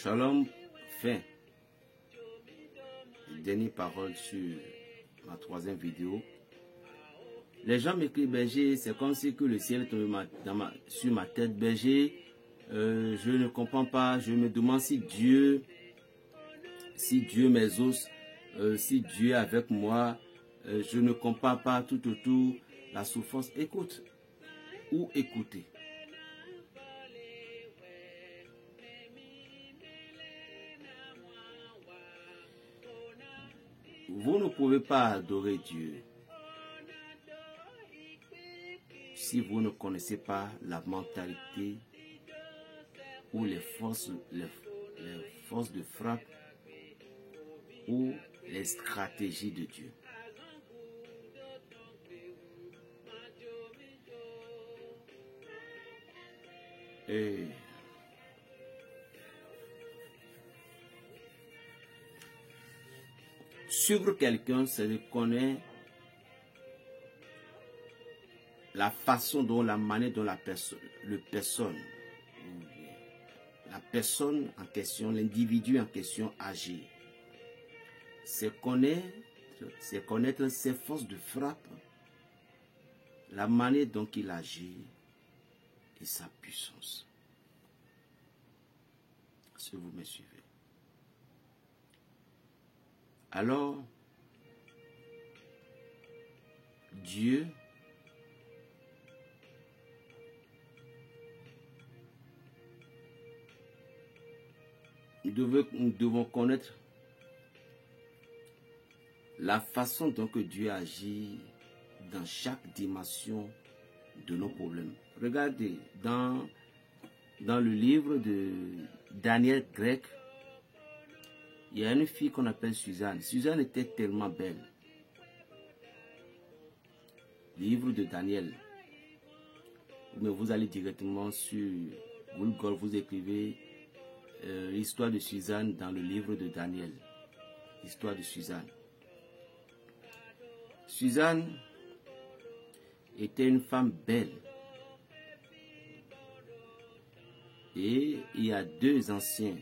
Shalom, fin. Dernière parole sur ma troisième vidéo. Les gens m'écrivent, berger, c'est comme si que le ciel tombe sur ma tête, berger. Je ne comprends pas, je me demande si Dieu m'exauce, si Dieu est avec moi, je ne comprends pas tout autour la souffrance. Écoute ou écoutez. Vous ne pouvez pas adorer Dieu si vous ne connaissez pas la mentalité ou les forces de frappe ou les stratégies de Dieu. Et suivre quelqu'un, c'est de connaître la façon dont, la manière dont la personne en question, l'individu en question agit. C'est connaître ses forces de frappe, la manière dont il agit et sa puissance. Est-ce que vous me suivez? Alors, Dieu nous devons connaître la façon dont que Dieu agit dans chaque dimension de nos problèmes. Regardez, dans le livre de Daniel grec, il y a une fille qu'on appelle Suzanne. Suzanne était tellement belle. Livre de Daniel. Mais vous allez directement sur Google, vous écrivez l'histoire de Suzanne dans le livre de Daniel. L'histoire de Suzanne. Suzanne était une femme belle. Et il y a deux anciens.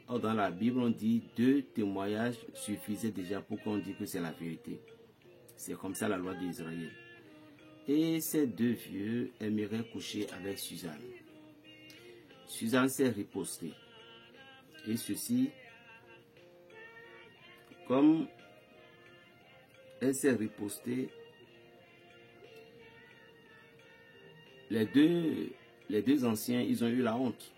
Or, dans la Bible, on dit 2 témoignages suffisaient déjà pour qu'on dise que c'est la vérité. C'est comme ça la loi d'Israël. Et ces deux vieux aimeraient coucher avec Suzanne. Suzanne s'est ripostée. Et ceci, comme elle s'est ripostée, les deux anciens, ils ont eu la honte.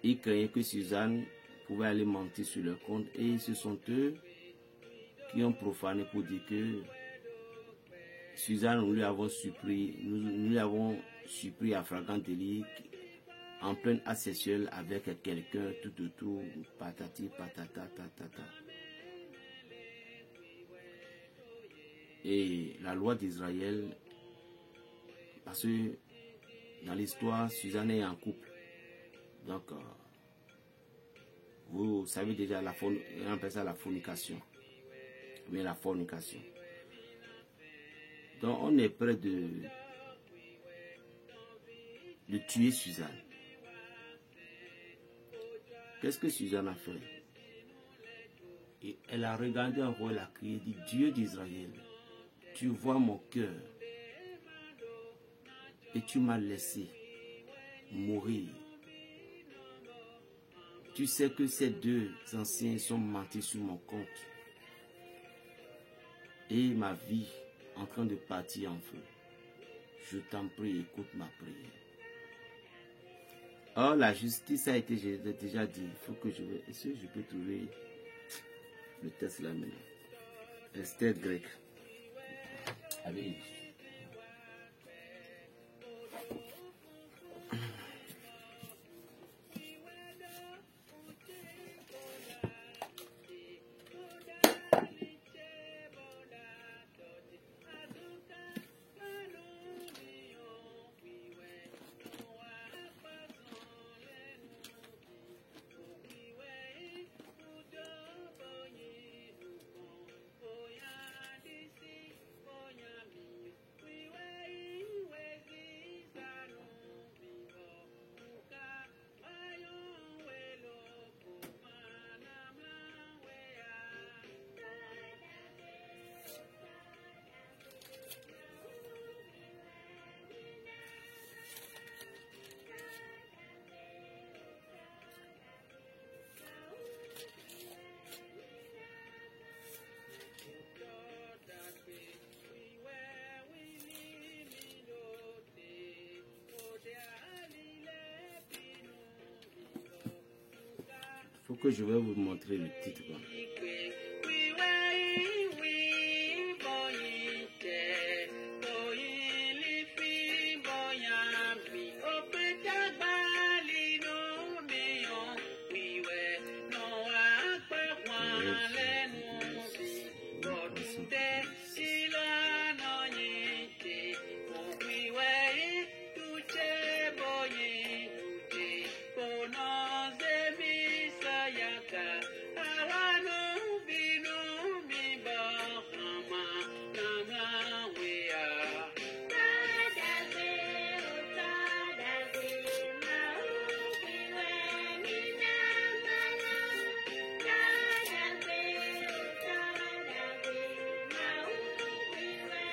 Ils craignaient que Suzanne pouvait aller mentir sur leur compte et ce sont eux qui ont profané pour dire que Suzanne, nous lui avons surpris à flagrant délit en plein acte sexuel avec quelqu'un tout autour, patati patata tatata. Et la loi d'Israël, parce que dans l'histoire, Suzanne est en couple. Donc, vous savez déjà, on appelle ça la fornication. Mais la fornication. Donc, on est près de tuer Suzanne. Qu'est-ce que Suzanne a fait? Et elle a regardé en haut, elle a crié, dit, Dieu d'Israël, tu vois mon cœur et tu m'as laissé mourir. Tu sais que ces deux anciens sont mentis sur mon compte. Et ma vie en train de partir en feu. Je t'en prie, écoute ma prière. Or, la justice a été, j'ai déjà dit, il faut que est-ce que je peux trouver le texte là maintenant? Esther grec. Allez. faut que je vais vous montrer le titre.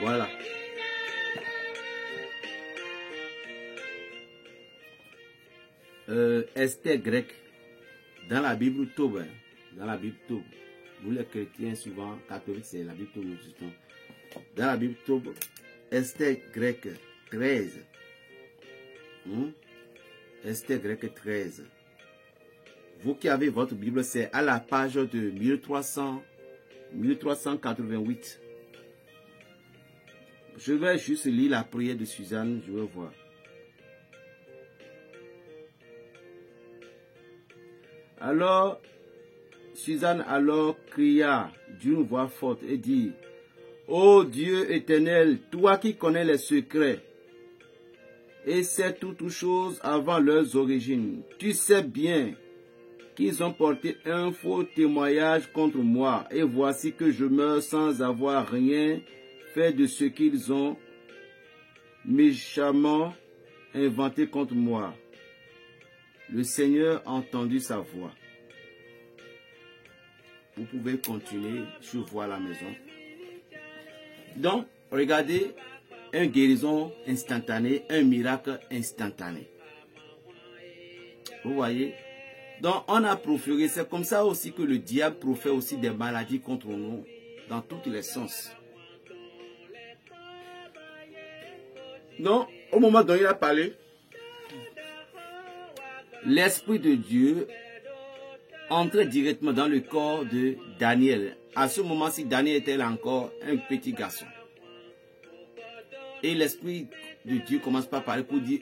Voilà. Esther grec. Dans la Bible Tob. Dans la Bible Tob. Nous les chrétiens souvent catholiques, c'est la Bible Tob. Dans la Bible Tob, Esther grec 13. Esther grec 13. Vous qui avez votre Bible, c'est à la page de 1388. Je vais juste lire la prière de Suzanne, je vais voir. Alors, Suzanne cria d'une voix forte et dit, ô Dieu éternel, toi qui connais les secrets et sais toutes choses avant leurs origines, tu sais bien qu'ils ont porté un faux témoignage contre moi, et voici que je meurs sans avoir rien fait de ce qu'ils ont méchamment inventé contre moi. Le Seigneur a entendu sa voix. Vous pouvez continuer, je vois la maison. Donc, regardez, une guérison instantanée, un miracle instantané. Vous voyez? Donc, on a proféré, c'est comme ça aussi que le diable profère aussi des maladies contre nous, dans tous les sens. Donc, au moment dont il a parlé, l'Esprit de Dieu entrait directement dans le corps de Daniel. À ce moment-ci, Daniel était encore un petit garçon. Et l'Esprit de Dieu commence par parler pour dire,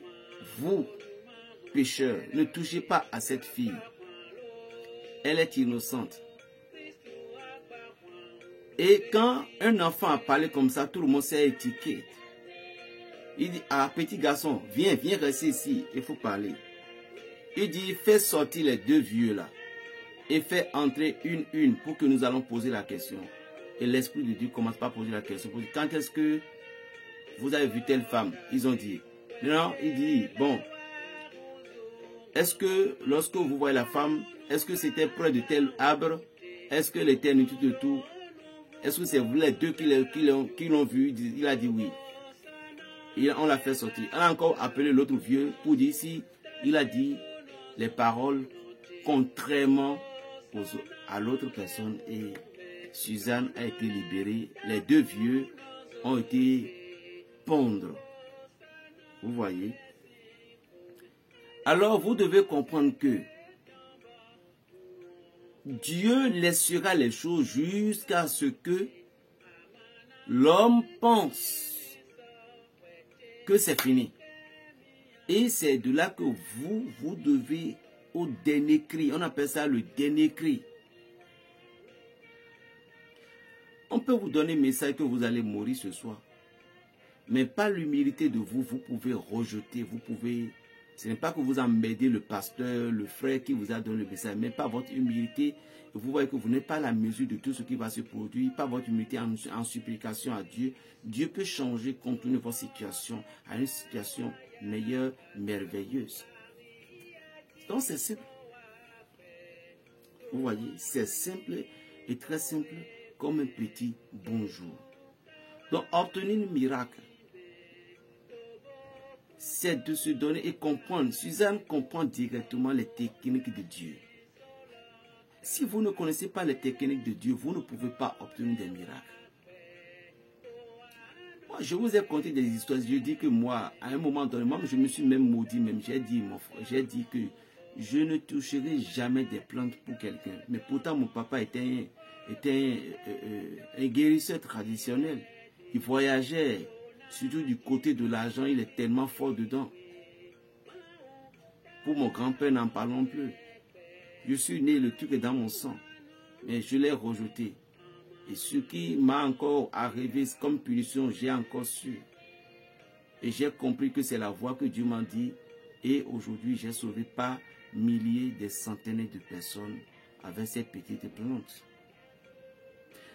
vous, pécheurs, ne touchez pas à cette fille. Elle est innocente. Et quand un enfant a parlé comme ça, tout le monde s'est étiqueté. Il dit, ah, petit garçon, viens rester ici, il faut parler. Il dit, fais sortir les deux vieux là. Et fais entrer une pour que nous allons poser la question. Et l'Esprit de Dieu commence par poser la question. Quand est-ce que vous avez vu telle femme? Ils ont dit. Non, il dit, bon, est-ce que lorsque vous voyez la femme, est-ce que c'était près de tel arbre? Est-ce que l'éternité de tout? Est-ce que c'est vous les deux qui l'ont vu? Il a dit oui. On l'a fait sortir. On a encore appelé l'autre vieux pour dire si il a dit les paroles contrairement à l'autre personne, et Suzanne a été libérée. Les deux vieux ont été pondre. Vous voyez? Alors vous devez comprendre que Dieu laissera les choses jusqu'à ce que l'homme pense que c'est fini. Et c'est de là que vous devez au dernier cri. On appelle ça le dernier cri. On peut vous donner un message que vous allez mourir ce soir. Mais pas l'humilité de vous, vous pouvez rejeter, vous pouvez... Ce n'est pas que vous emmerdez le pasteur, le frère qui vous a donné le message, mais pas votre humilité. Vous voyez que vous n'êtes pas à la mesure de tout ce qui va se produire, pas votre humilité en supplication à Dieu. Dieu peut changer compte tenu de votre situation à une situation meilleure, merveilleuse. Donc c'est simple. Vous voyez, c'est simple et très simple comme un petit bonjour. Donc obtenir un miracle, c'est de se donner et comprendre. Suzanne comprend directement les techniques de Dieu. Si vous ne connaissez pas les techniques de Dieu, vous ne pouvez pas obtenir des miracles. Moi, je vous ai conté des histoires. Je dis que moi, à un moment donné, moi, je me suis même maudit. J'ai dit que je ne toucherai jamais des plantes pour quelqu'un. Mais pourtant, mon papa était un guérisseur traditionnel. Il voyageait, surtout du côté de l'argent, il est tellement fort dedans. Pour mon grand-père, n'en parlons plus. Je suis né, le truc est dans mon sang. Mais je l'ai rejeté. Et ce qui m'a encore arrivé comme punition, j'ai encore su. Et j'ai compris que c'est la voix que Dieu m'a dit. Et aujourd'hui, j'ai sauvé pas milliers, des centaines de personnes avec ces petites plantes.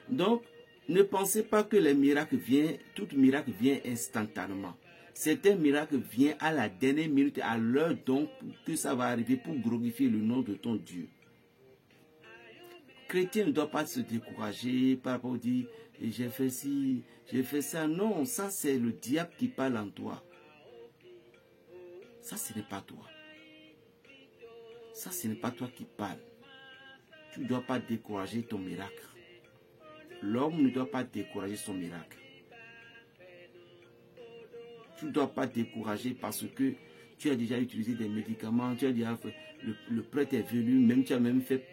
Donc, ne pensez pas que les miracles viennent, tout miracle vient instantanément. Certains miracles viennent à la dernière minute, à l'heure donc que ça va arriver pour glorifier le nom de ton Dieu. Chrétien ne doit pas se décourager par rapport à dire j'ai fait ci, j'ai fait ça. Non, ça c'est le diable qui parle en toi. Ça ce n'est pas toi. Ça ce n'est pas toi qui parle. Tu ne dois pas décourager ton miracle. L'homme ne doit pas décourager son miracle. Tu ne dois pas décourager parce que tu as déjà utilisé des médicaments, tu as déjà fait, le prêtre est venu, même tu as même fait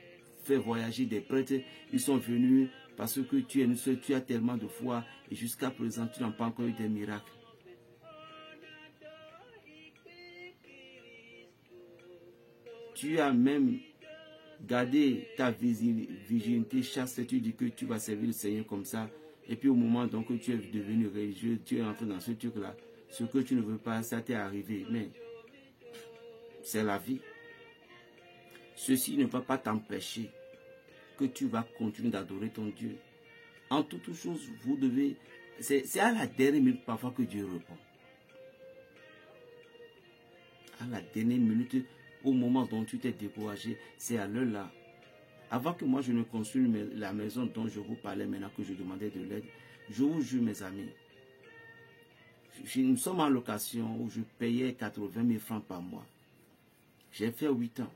voyager des prêtres, ils sont venus parce que tu es une seule, tu as tellement de foi et jusqu'à présent tu n'as pas encore eu des miracles. Tu as même gardé ta virginité chaste, tu dis que tu vas servir le Seigneur comme ça et puis au moment donc que tu es devenu religieux, tu es entré dans ce truc là, ce que tu ne veux pas, ça t'est arrivé, mais c'est la vie. Ceci ne va pas t'empêcher que tu vas continuer d'adorer ton Dieu. En toutes choses, vous devez... C'est à la dernière minute parfois que Dieu répond. À la dernière minute, au moment dont tu t'es découragé, c'est à l'heure là. Avant que moi je ne construise la maison dont je vous parlais maintenant, que je demandais de l'aide, je vous jure mes amis, nous sommes en location où je payais 80 000 francs par mois. J'ai fait 8 ans.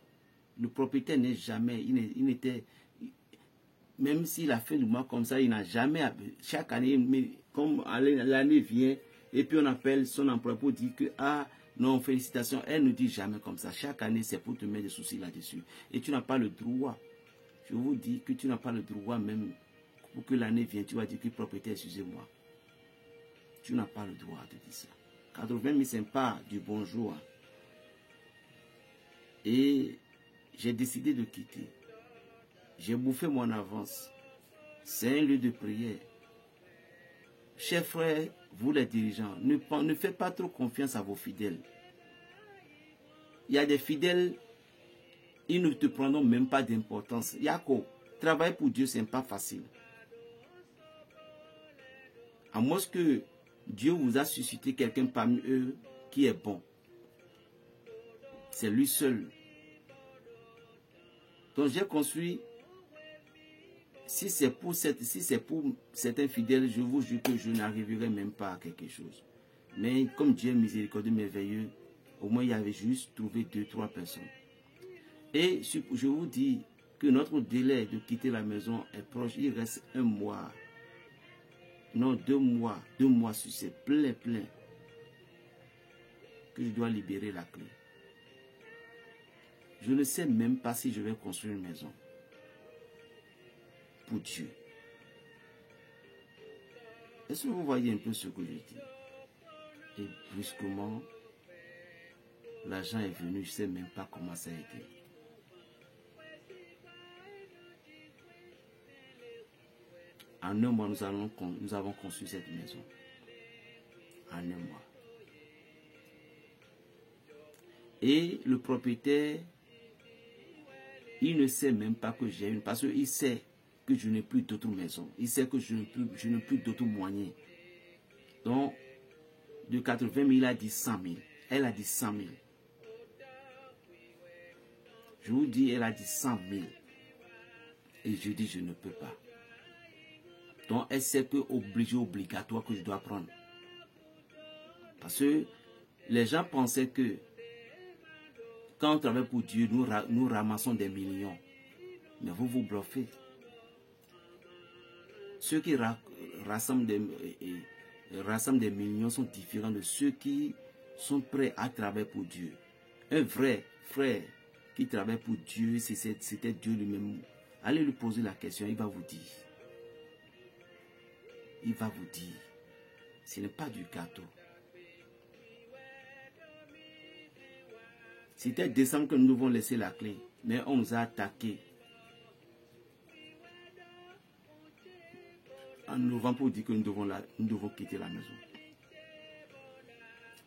Le propriétaire n'est jamais, il n'était, même s'il a fait du mois comme ça, il n'a jamais, chaque année, mais comme l'année vient, et puis on appelle son employeur pour dire que, ah, non, félicitations, elle ne dit jamais comme ça. Chaque année, c'est pour te mettre des soucis là-dessus. Et tu n'as pas le droit. Je vous dis que tu n'as pas le droit même, pour que l'année vienne, tu vas dire que propriétaire, excusez-moi. Tu n'as pas le droit de dire ça. 80 000, c'est pas du bonjour. Et j'ai décidé de quitter. J'ai bouffé mon avance. C'est un lieu de prière. Chers frères, vous les dirigeants, ne faites pas trop confiance à vos fidèles. Il y a des fidèles, ils ne te prendront même pas d'importance. Yako, travailler pour Dieu, ce n'est pas facile. À moins que Dieu vous a suscité quelqu'un parmi eux qui est bon. C'est lui seul. Donc j'ai construit, si c'est pour certains fidèles, je vous jure que je n'arriverai même pas à quelque chose. Mais comme Dieu est miséricordieux, merveilleux, au moins il y avait juste trouvé 2-3 personnes. Et je vous dis que notre délai de quitter la maison est proche, il reste 1 mois. Non, 2 mois. 2 mois sur c'est plein. Que je dois libérer la clé. Je ne sais même pas si je vais construire une maison. Pour Dieu. Est-ce que vous voyez un peu ce que je dis? Et brusquement, l'argent est venu, je ne sais même pas comment ça a été. En 1 mois, nous avons construit cette maison. En 1 mois. Et le propriétaire, il ne sait même pas que j'ai une, parce qu'il sait que je n'ai plus d'autres maisons. Il sait que je n'ai plus d'autres moyens. Donc, de 80 000, il a dit 100 000. Elle a dit 100 000. Je vous dis, elle a dit 100 000. Et je dis, je ne peux pas. Donc, elle sait que obligatoire que je dois prendre. Parce que les gens pensaient que quand on travaille pour Dieu, nous ramassons des millions. Mais vous vous bluffez. Ceux qui rassemblent des millions sont différents de ceux qui sont prêts à travailler pour Dieu. Un vrai frère qui travaille pour Dieu, si c'était Dieu lui-même, allez lui poser la question, il va vous dire. Il va vous dire. Ce n'est pas du gâteau. C'était décembre que nous devons laisser la clé, mais on nous a attaqué. En novembre pour dire que nous devons quitter la maison.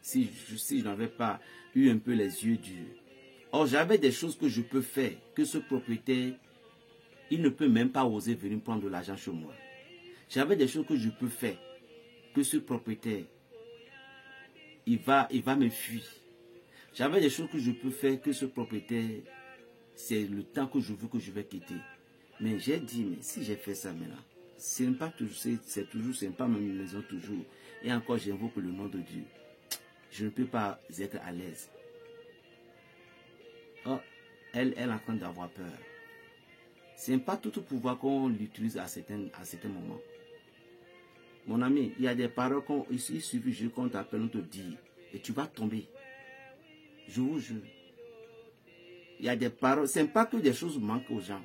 Si je n'avais pas eu un peu les yeux durs. Or, j'avais des choses que je peux faire, que ce propriétaire, il ne peut même pas oser venir prendre de l'argent chez moi. J'avais des choses que je peux faire, que ce propriétaire, il va me fuir. J'avais des choses que je peux faire, que ce propriétaire, c'est le temps que je veux que je vais quitter. Mais j'ai dit, mais si j'ai fait ça maintenant, ce n'est pas toujours, c'est toujours, ce n'est pas même une maison toujours. Et encore, j'invoque le nom de Dieu. Je ne peux pas être à l'aise. Oh, elle est en train d'avoir peur. Ce n'est pas tout le pouvoir qu'on l'utilise à certains moments. Mon ami, il y a des paroles il suffit juste qu'on t'appelle, on te dit, et tu vas tomber. Je vous jure. Il y a des paroles, ce n'est pas que des choses manquent aux gens.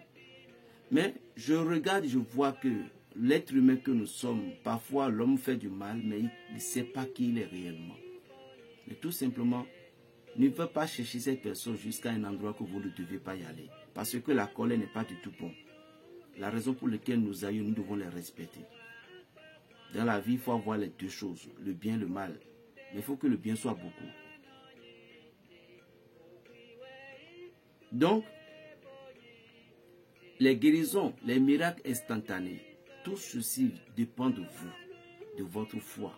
Mais je regarde, je vois que l'être humain que nous sommes, parfois l'homme fait du mal, mais il ne sait pas qui il est réellement. Mais tout simplement, ne veut pas chercher cette personne jusqu'à un endroit que vous ne devez pas y aller. Parce que la colère n'est pas du tout bon. La raison pour laquelle nous aillons, nous devons les respecter. Dans la vie, il faut avoir les deux choses, le bien et le mal. Mais il faut que le bien soit beaucoup. Donc, les guérisons, les miracles instantanés, tout ceci dépend de vous, de votre foi,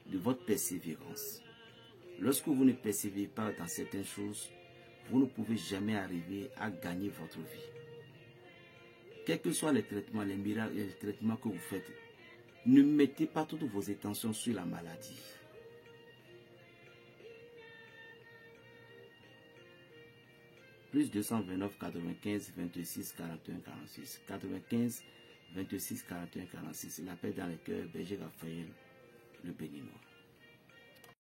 de votre persévérance. Lorsque vous ne persévérez pas dans certaines choses, vous ne pouvez jamais arriver à gagner votre vie. Quels que soient les traitements, les miracles et les traitements que vous faites, ne mettez pas toutes vos attentions sur la maladie. Plus 229 95 26 41 46 95 26 41 46. L'appel dans le cœur, Berger Raphaël, le Béninois.